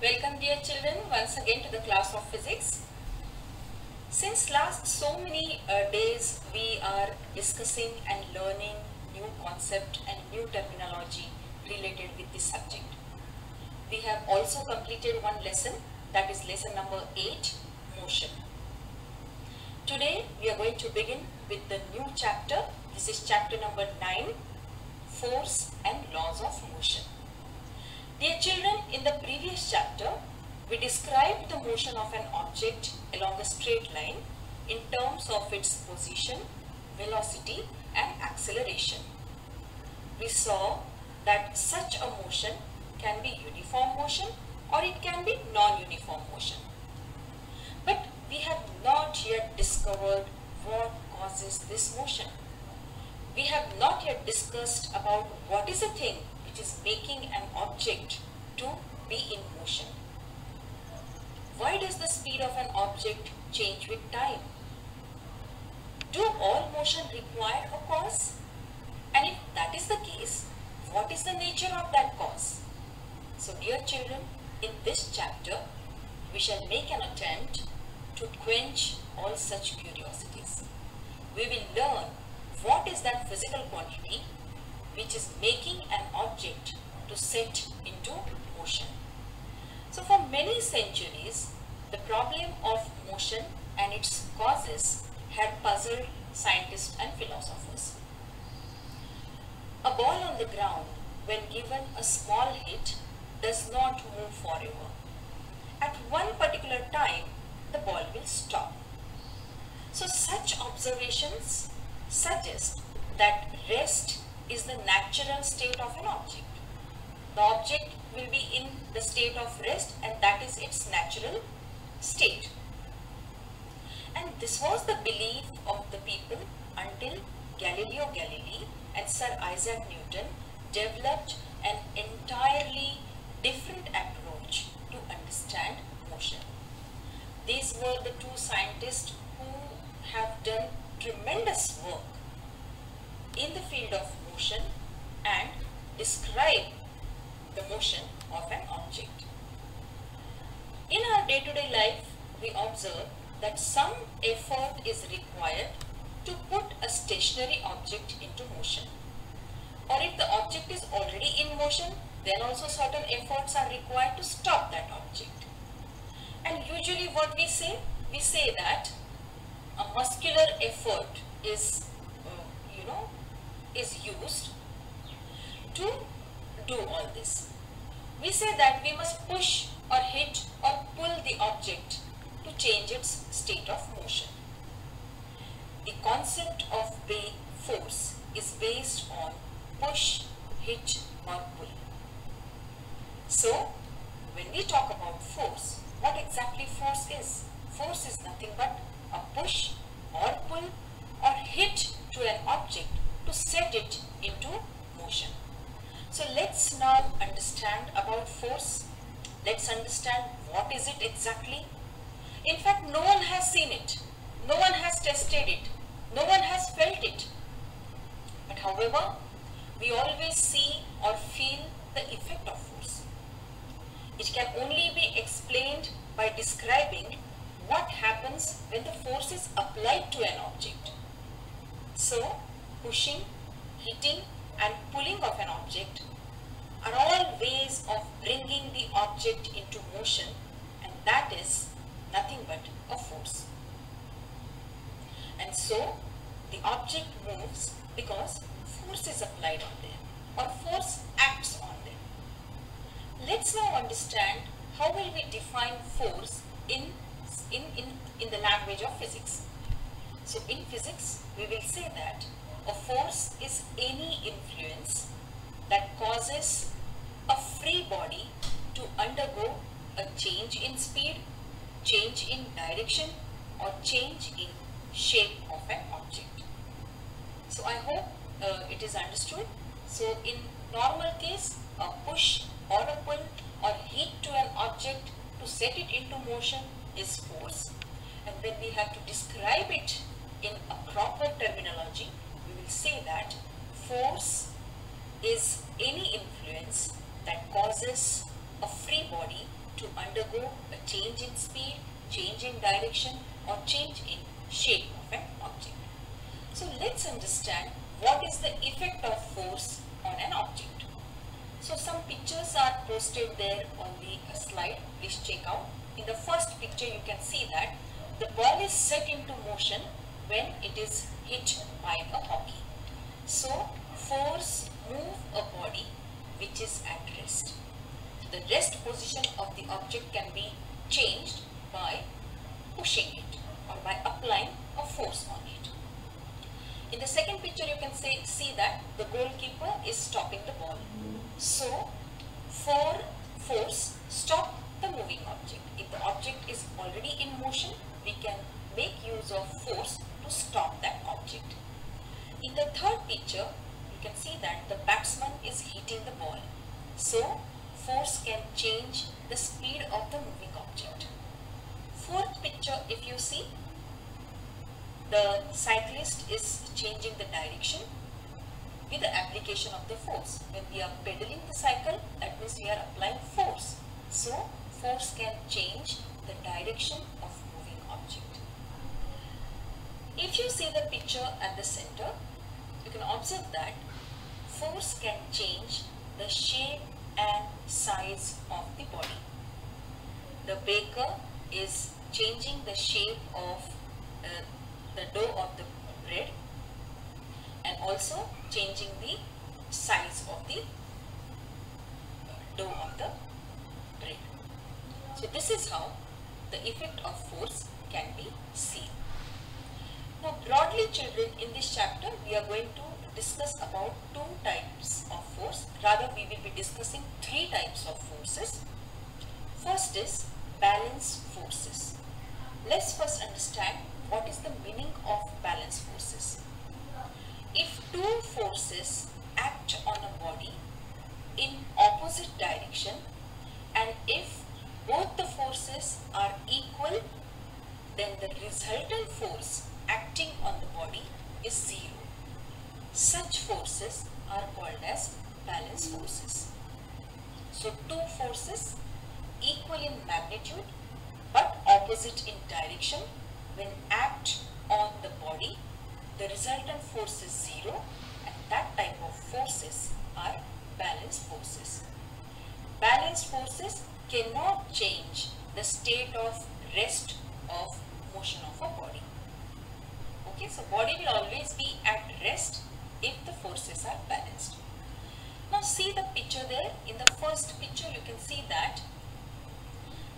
Welcome dear children once again to the class of physics. Since last so many days we are discussing and learning new concept and new terminology related with this subject. We have also completed one lesson, that is lesson number 8, motion. Today we are going to begin with the new chapter. This is chapter number 9, force and laws of motion. Dear children, in the previous chapter, we described the motion of an object along a straight line in terms of its position, velocity and acceleration. We saw that such a motion can be uniform motion or it can be non-uniform motion. But we have not yet discovered what causes this motion. We have not yet discussed about what is a thing which is making an object to be in motion. Why does the speed of an object change with time? Do all motion require a cause? And if that is the case, what is the nature of that cause? So dear children, in this chapter, we shall make an attempt to quench all such curiosities. We will learn what is that physical quantity which is making an object to set into motion. So for many centuries, the problem of motion and its causes had puzzled scientists and philosophers. A ball on the ground, when given a small hit, does not move forever. At one particular time, the ball will stop. So such observations suggest that rest is the natural state of an object. The object will be in the state of rest and that is its natural state. And this was the belief of the people until Galileo Galilei and Sir Isaac Newton developed an entirely different approach to understand motion. These were the two scientists who have done tremendous work in the field of motion and describe the motion of an object. In our day-to-day life, we observe that some effort is required to put a stationary object into motion. Or if the object is already in motion, then also certain efforts are required to stop that object. And usually what we say that a muscular effort is used to do all this. We say that we must push or hit or pull the object to change its state of motion. The concept of force is based on push, hit or pull. So, when we talk about force, what exactly force is? Force is nothing but a push or pull or hit to an object to set it into motion. So let's now understand about force. Let's understand what is it exactly. In fact, no one has seen it. No one has tested it. No one has felt it. But however, we always see or feel the effect of force. It can only be explained by describing what happens when the force is applied to an object. So, pushing, hitting and pulling of an object are all ways of bringing the object into motion, and that is nothing but a force. And so, the object moves because force is applied on them or force acts on them. Let's now understand how will we define force in the language of physics. So in physics, we will say that a force is any influence that causes a free body to undergo a change in speed, change in direction or change in shape of an object. So I hope it is understood. So in normal case, a push or a pull or hit to an object to set it into motion is force. And when we have to describe it in a proper terminology, we will say that force is any influence that causes a free body to direction or change in shape of an object. So let's understand what is the effect of force on an object. So some pictures are posted there on the slide. Please check out. In the first picture you can see that the ball is set into motion when it is hit by a hockey. So force move a body which is at rest. The rest position of the object can be changed by pushing it or by applying a force on it. In the second picture you can see that the goalkeeper is stopping the ball. So for force, stop the moving object. If the object is already in motion, we can make use of force to stop that object. In the third picture, you can see that the batsman is hitting the ball. So force can change the speed of the moving object. Fourth picture, if you see, the cyclist is changing the direction with the application of the force. When we are pedaling the cycle, that means we are applying force. So force can change the direction of moving object. If you see the picture at the center, you can observe that force can change the shape and size of the body. The baker is changing the shape of the dough of the bread and also changing the size of the dough of the bread. So this is how the effect of force can be seen. Now broadly children, in this chapter we are going to discuss about two types of force. Rather we will be discussing three types of forces. First is balance forces. Let's first understand what is the meaning of balance forces. If two forces act on a body in opposite direction and if both the forces are equal, then the resultant force acting on the body is zero. Such forces are called as balance forces. So two forces equal in magnitude but opposite in direction, when act on the body, the resultant force is zero, and that type of forces are balance forces. Balance forces cannot change the state of rest of motion of a body. Okay, so body will always be at rest if the forces are balanced. Now see the picture there. In the first picture you can see that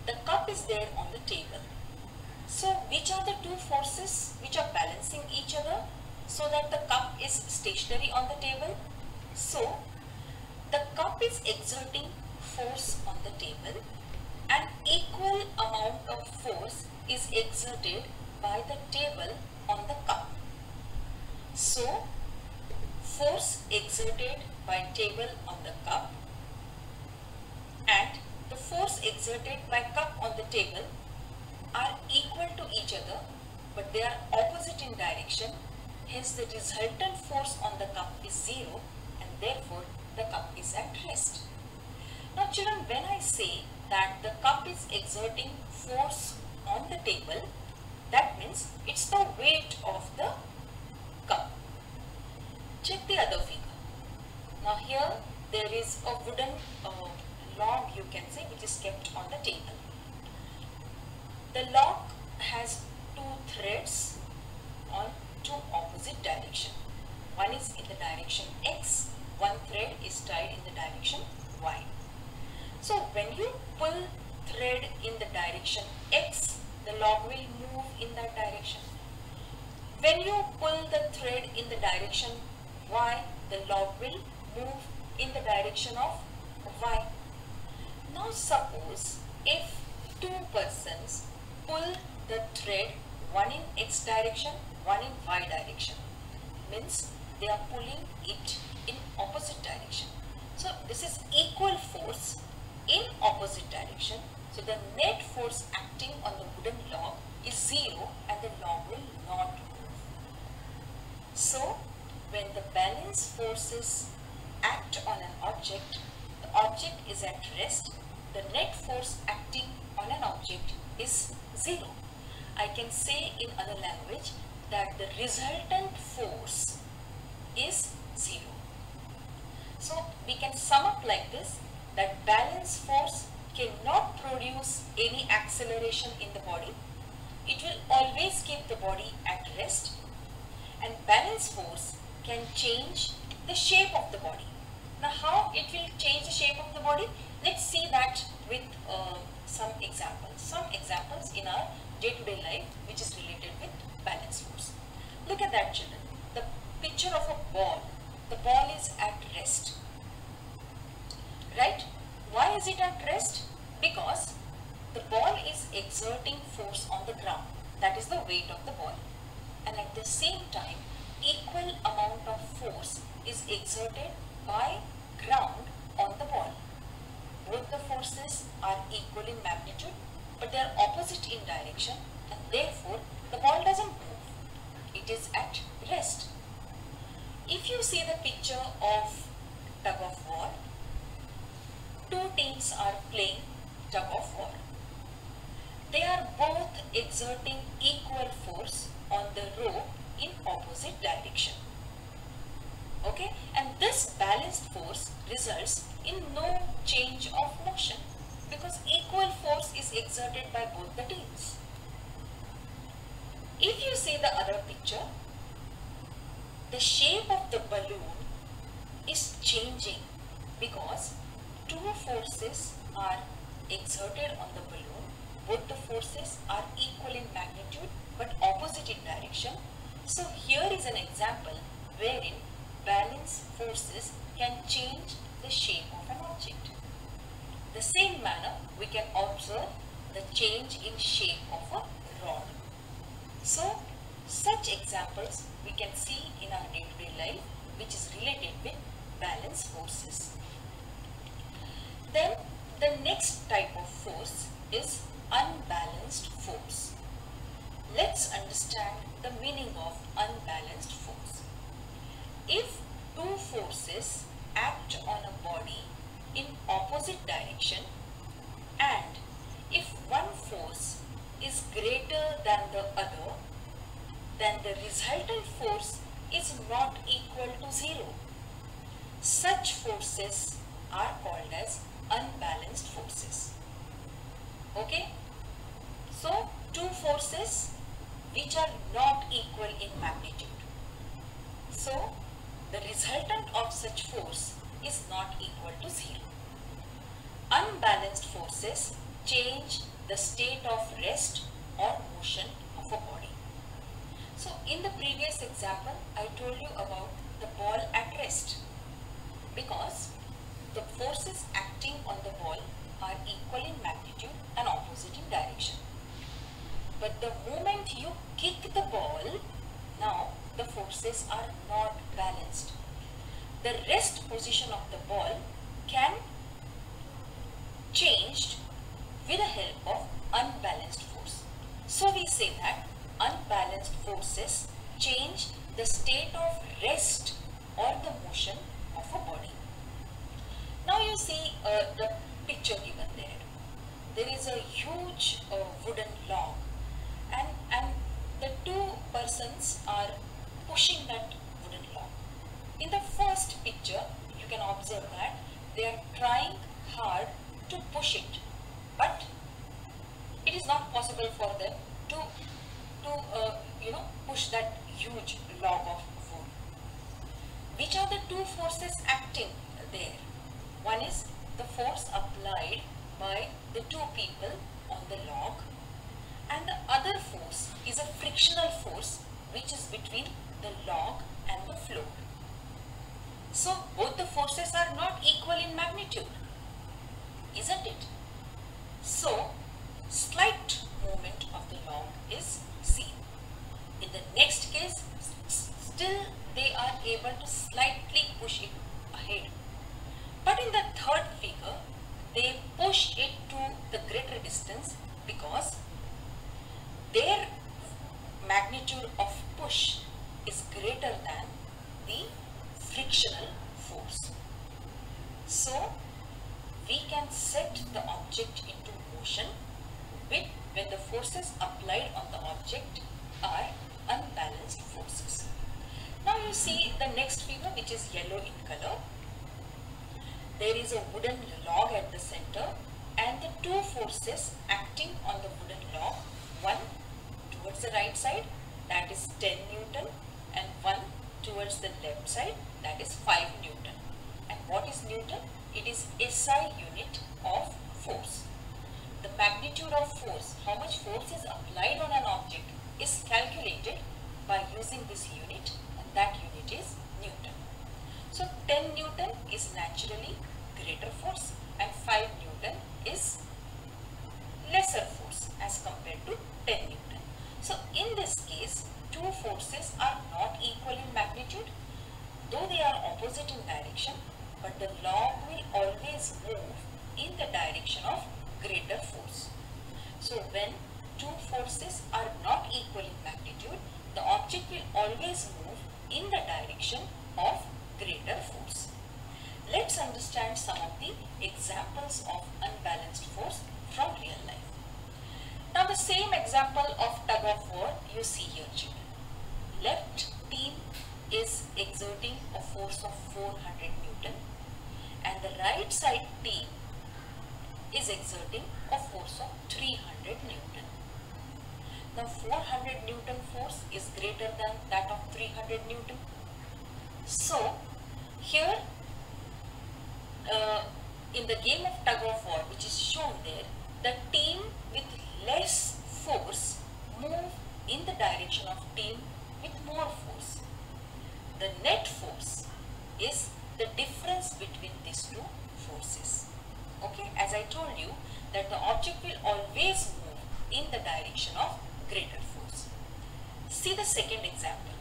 the cup is there on the table. So which are the two forces which are balancing each other so that the cup is stationary on the table? So the cup is exerting force on the table and equal amount of force is exerted by the table on the cup. So force exerted by table on the cup and the force exerted by cup on the table are equal to each other, but they are opposite in direction. Hence the resultant force on the cup is zero and therefore the cup is at rest. Now children, when I say that the cup is exerting force on the table, that means it's the weight of the cup. Check the other figure. Now here there is a wooden log, you can say, which is kept on the table. The log has two threads on two opposite directions. One is in the direction X, one thread is tied in the direction Y. So when you pull thread in the direction X, the log will move in that direction. When you pull the thread in the direction Y, the log will move in the direction of Y. Now suppose if two persons pull the thread, one in X direction, one in Y direction, means they are pulling it in opposite direction. So this is equal force in opposite direction. So the net force acting on the wooden log is zero and the log will not move. So when the balance forces act on an object, the object is at rest, the net force acting on an object is zero. I can say in other language that the resultant force is 0. So we can sum up like this, that balance force cannot produce any acceleration in the body. It will always keep the body at rest, and balance force can change the shape of the body. Now how it will change the shape of the body? Let's see that with some examples in our day-to-day life which is related with balance force. Look at that, children. The picture of a ball. The ball is at rest. Right? Why is it at rest? Because the ball is exerting force on the ground. That is the weight of the ball. And at the same time, equal amount of force is exerted by ground on the ball. Both the forces are equal in magnitude, but they are opposite in direction, and therefore the ball doesn't move. It is at rest. If you see the picture of tug of war, two teams are playing tug of war. They are both exerting equal force on the rope in opposite direction. Okay, and this balanced force results in no change of motion because equal force is exerted by both the teams. If you see the other picture, the shape of the balloon is changing because two forces are exerted on the balloon. Both the forces are equal in magnitude but opposite in direction. So here is an example wherein balance forces can change the shape of an object. The same manner we can observe the change in shape of a rod. So such examples we can see in our day-to-day life which is related with balance forces. Then the next type of force is unbalanced force. Let's understand the meaning of unbalanced force. If two forces act on a body in opposite direction, and if one force is greater than the other, then the resultant force is not equal to 0. Such forces are called as unbalanced forces. Okay? So, two forces which are not equal in magnitude. So, the resultant of such force is not equal to 0. Unbalanced forces change the state of rest or motion of a body. So, in the previous example, I told you about the ball at rest because the forces acting on the ball are equal in magnitude and opposite in direction. But the moment you kick the ball, now the forces are not balanced. The rest position of the ball can change with the help of unbalanced force. So we say that unbalanced forces change the state of rest or the motion of a body. Now you see the picture given there. There is a huge wooden log, and the two persons are pushing that wooden log. In the first picture, you can observe that they are trying hard to push it, but it is not possible for them to push that huge log of wood. Which are the two forces acting there? One is the force applied by the two people on the log, and the other force is a frictional force which is between the log and the floor. So both the forces are not equal in magnitude, isn't it? So slight movement of the log is seen. In the next case, still they are able to slightly push it ahead. But in the third figure, they push it to the greater distance because their magnitude of push is greater than the frictional force. So we can set the object into motion with when the forces applied on the object are unbalanced forces. Now you see the next figure, which is yellow in color. There is a wooden log at the center and the two forces acting on the wooden log, one towards the right side, that is 10 Newton, and one towards the left side, that is 5 Newton. And what is Newton? It is SI unit of force. The magnitude of force, how much force is applied on an object, is calculated by using this unit, and that unit is Newton. So 10 Newton is naturally greater force and 5 Newton is lesser force as compared to 10 Newton. So in this case, two forces are not equal in magnitude, though they are opposite in direction, but the log will always move in the direction of greater force. So when two forces are not equal in magnitude, the object will always move in the direction of greater force. Let's understand some of the examples of unbalanced force from real life. Now the same example of tug of war you see here, children. Left team is exerting a force of 400 Newton and the right side team is exerting a force of 300 Newton. Now 400 Newton force is greater than that of 300 Newton. So here in the game of tug of war, which is shown there, the team with less force move in the direction of team with more force. The net force is the difference between these two forces. Okay, as I told you that the object will always move in the direction of greater force. See the second example.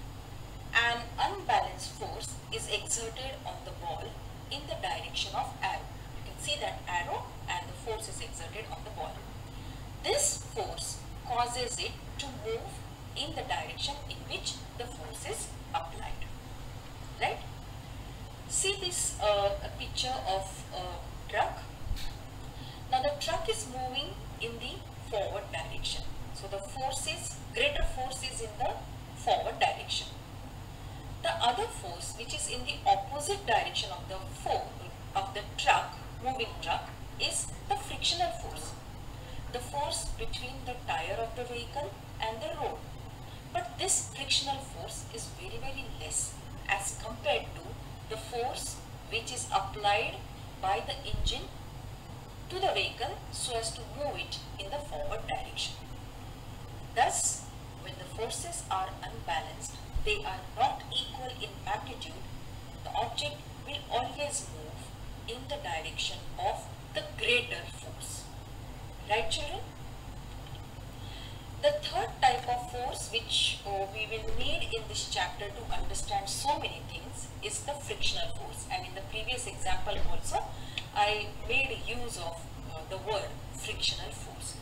An unbalanced force is exerted on the ball in the direction of arrow. You can see that arrow and the force is exerted on the ball. This force causes it to move in the direction in which the force is applied. Right? See this picture of a truck. Now the truck is moving in the forward direction. So the force is, greater force is in the forward direction. The other force, which is in the opposite direction of the truck, moving truck, is the frictional force. The force between the tire of the vehicle and the road. But this frictional force is very, very less as compared to the force which is applied by the engine to the vehicle so as to move it in the forward direction. Thus, when the forces are unbalanced, they are not equal in magnitude, the object will always move in the direction of the greater force. Right, children? The third type of force which we will need in this chapter to understand so many things is the frictional force, and in the previous example also I made use of the word frictional force.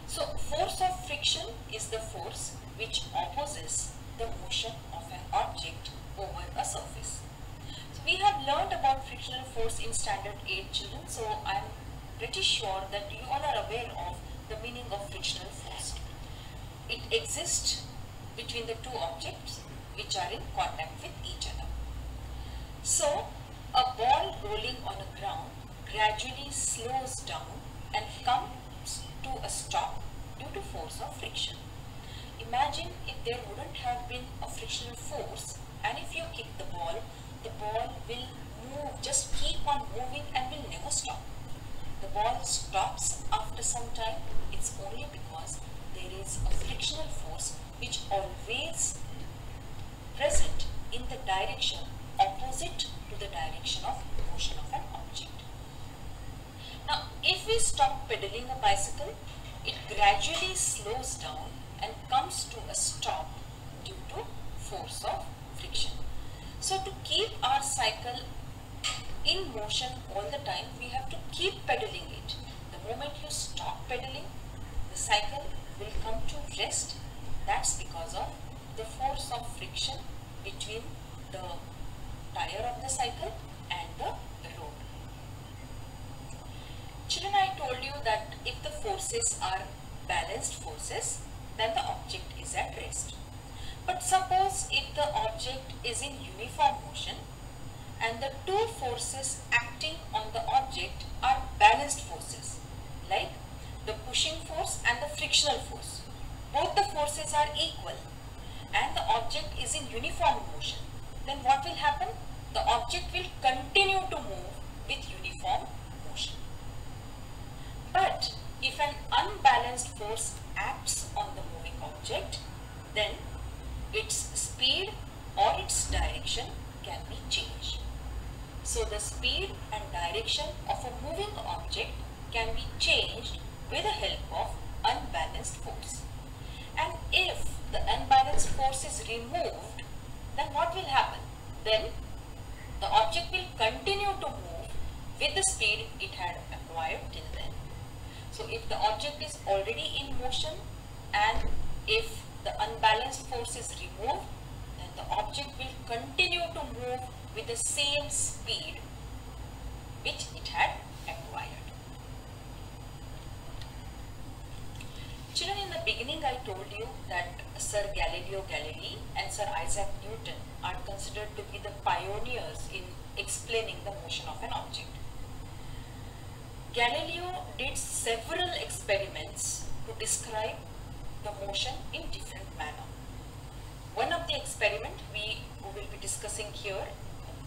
So force of friction is the force which opposes the motion of an object over a surface. So we have learned about frictional force in standard 8, children, so I am pretty sure that you all are aware of the meaning of frictional force. It exists between the two objects which are in contact with each other. So a ball rolling on a ground gradually slows down and comes to a stop due to force of friction. Imagine if there wouldn't have been a frictional force, and if you kick the ball will move, just keep on moving and will never stop. The ball stops after some time. It's only because there is a frictional force which always present in the direction opposite to the direction of motion of an object. Now, if we stop pedaling a bicycle, it gradually slows down and comes to a stop due to force of friction. So to keep our cycle in motion all the time, we have to keep pedaling it. The moment you stop pedaling, the cycle will come to rest. That's because of the force of friction between the tire of the cycle and the road. Children, I told you that if the forces are balanced forces, then the object is at rest. But suppose if the object is in uniform motion and the two forces acting on the object are balanced forces, like the pushing force and the frictional force. Both the forces are equal and the object is in uniform motion. Then what will happen? The object will continue to move with uniform motion. But if an unbalanced force acts on the moving object, then its speed or its direction can be changed. So the speed and direction of a moving object can be changed with the help of unbalanced force. And if the unbalanced force is removed, then what will happen? Then the object will continue to move with the speed it had acquired till then. So if the object is already in motion and if the unbalanced force is removed, then the object will continue to move with the same speed which it had acquired. Children, in the beginning I told you that Sir Galileo Galilei and Sir Isaac Newton are considered to be the pioneers in explaining the motion of an object. Galileo did several experiments to describe the motion in different manner. One of the experiment we will be discussing here,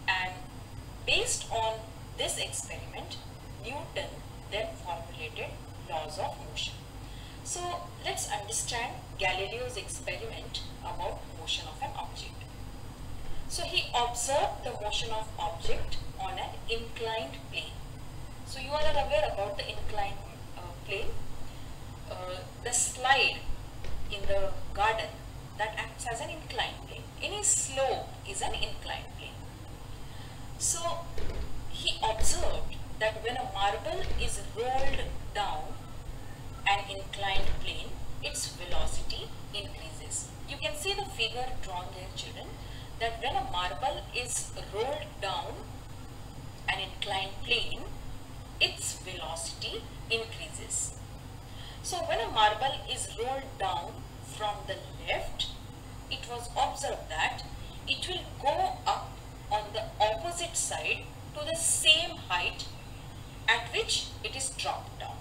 and based on this experiment, Newton then formulated laws of motion. So let's understand Galileo's experiment about motion of an object. So he observed the motion of object on an inclined plane. So you all are aware about the inclined plane. The slide in the garden that acts as an inclined plane. Any slope is an inclined plane. So he observed that when a marble is rolled down an inclined plane, its velocity increases. You can see the figure drawn there, children, that when a marble is rolled down an inclined plane, its velocity increases. So when a marble is rolled down from the left, it was observed that it will go up on the opposite side to the same height at which it is dropped down.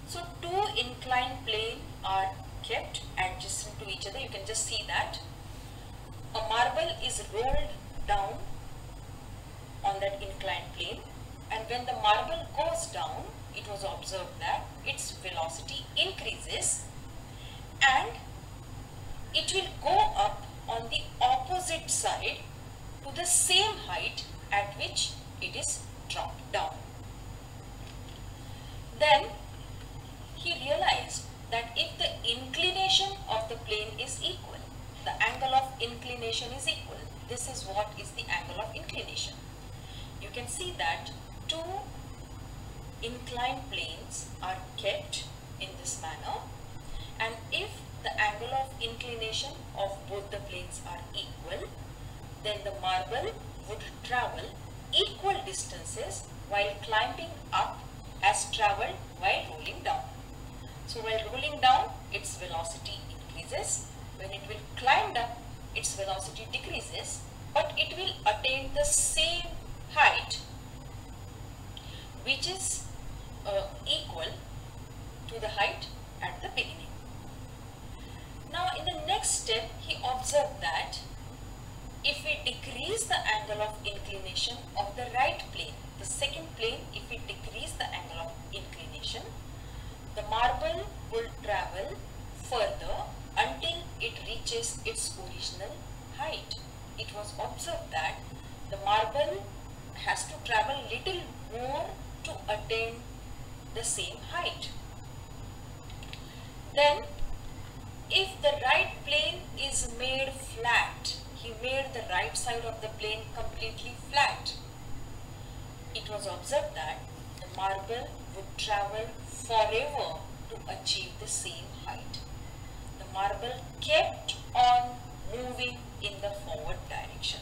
So two inclined planes are kept adjacent to each other. You can just see that a marble is rolled down on that inclined plane, and when the marble goes down, it was observed that its velocity increases and it will go up on the opposite side to the same height at which it is dropped down. Then he realized that if the inclination of the plane is equal, the angle of inclination is equal. This is what is the angle of inclination. You can see that two inclined planes are kept in this manner, and if the angle of inclination of both the planes are equal, then the marble would travel equal distances while climbing up as travelled while rolling down. So while rolling down, its velocity increases. When it will climb up, its velocity decreases, but it will attain the same height which is equal to the height at the beginning. Now in the next step, he observed that if we decrease the angle of inclination of the right plane, the second plane, if we decrease the angle of inclination, the marble will travel further until it reaches its original height. It was observed that the marble has to travel little more to attain the same height. Then if the right plane is made flat, he made the right side of the plane completely flat, it was observed that the marble would travel forever to achieve the same height. The marble kept on moving in the forward direction.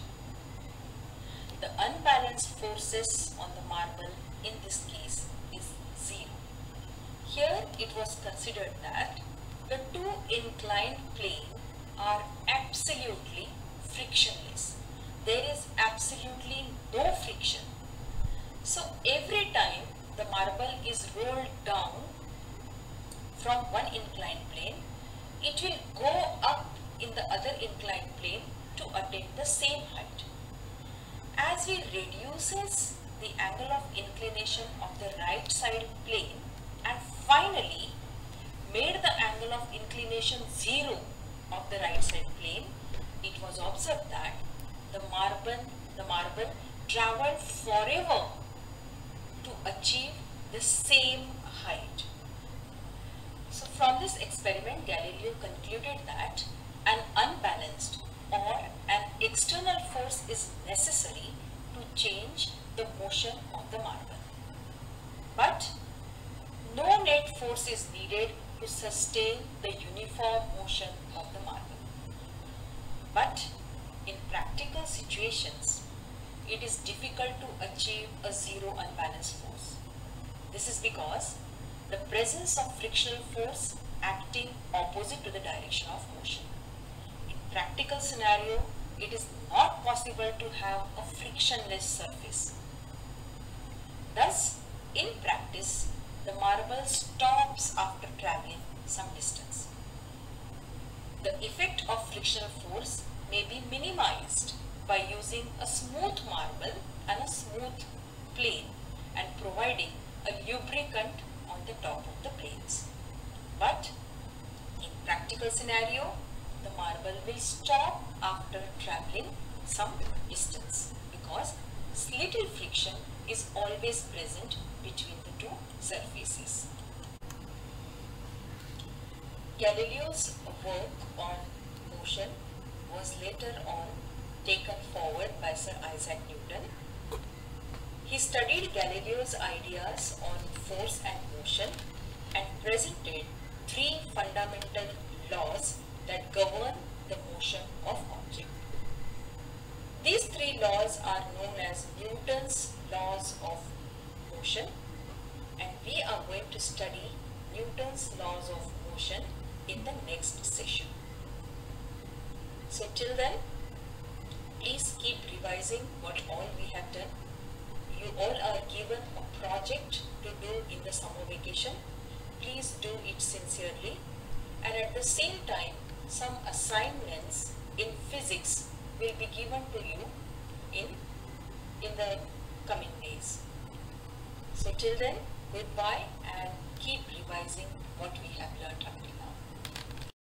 The unbalanced forces on the marble in this case is 0. Here it was considered that the two inclined planes are absolutely frictionless. There is absolutely no friction. So every time the marble is rolled down from one inclined plane, it will go up in the other inclined plane to attain the same height. As we reduces the angle of inclination of the right side plane and finally made the angle of inclination 0 of the right side plane, it was observed that the marble traveled forever to achieve the same height. So from this experiment, Galileo concluded that an unbalanced or an external force is necessary to change the motion of the marble. But no net force is needed to sustain the uniform motion of the marble. But in practical situations, it is difficult to achieve a zero unbalanced force. This is because the presence of frictional force acting opposite to the direction of motion. In practical scenario, it is not possible to have a frictionless surface. Thus, in practice, the marble stops after traveling some distance. The effect of frictional force may be minimized by using a smooth marble and a smooth plane and providing a lubricant on the top of the planes. But in practical scenario, the marble will stop after traveling some distance because little friction is always present between the two surfaces. Galileo's work on motion was later on taken forward by Sir Isaac Newton. He studied Galileo's ideas on force and motion and presented three fundamental laws that govern the motion of object. These three laws are known as Newton's laws of motion, and we are going to study Newton's laws of motion in the next session. So till then, please keep revising what all we have done. You all are given a project to do in the summer vacation. Please do it sincerely, and at the same time, some assignments in physics will be given to you in the coming days. So till then, goodbye and keep revising what we have learned.